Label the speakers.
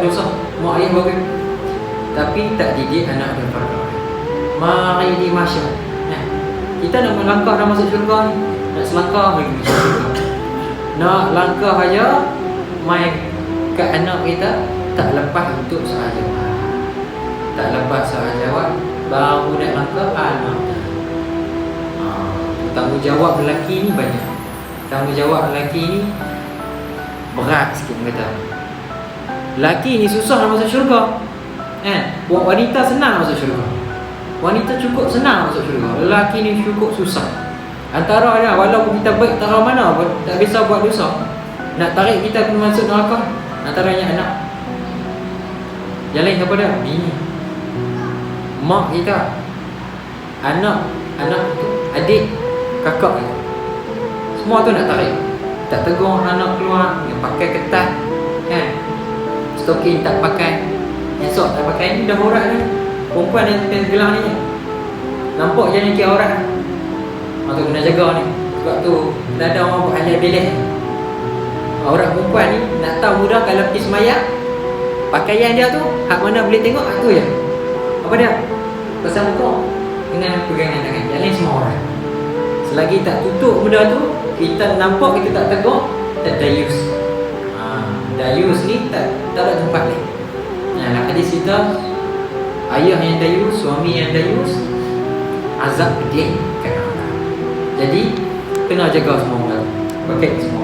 Speaker 1: dosa, mak ayah bagi, tapi tak didik anak dia fardu ain. Mari di masyarakat, kita nak melangkah dah masuk syurga ni, nak selangkah lagi masuk syurga, nak langkah aja main ke anak kita, tak lepas untuk soal jawab, tak lepas soal jawab, baru nak langkah anak. Tanggungjawab lelaki ni banyak, tanggungjawab lelaki ni berat sikit kata. Lelaki ni susah nak masuk syurga, buat wanita senang nak masuk syurga. Wanita cukup senang masuk syurga, lelaki ni cukup susah. Antara dia, walaupun kita baik tarah mana, tak bisa buat dosa, nak tarik kita ke masuk neraka, antaranya anak. Yang lain kepada bini, mak kita, anak tu, adik, kakak kita, semua tu nak tarik. Tak tegur anak keluar, yang pakai ketat, stokin tak pakai, esok tak pakai, ni dah aurat ni. Perempuan yang gelang ni nampak je ni kira aurat. Maka kena jaga ni. Sebab tu dah ada orang buat halal bilik. Aurat perempuan ni nak tahu mudah, kalau pergi semayang, pakaian dia tu hak mana boleh tengok, hak tu je. Apa dia? Pasal muka dengan pegangan tangan, yang lain semua aurat. Selagi tak tutup benda tu, kita nampak, kita tak tegur, tak dayus. Dayus ni tak ada tempat lain. Hadis kita, ayah yang dayus, suami yang dayus, azab pedih kat anak. Jadi kena jaga semua orang. Pakai semua.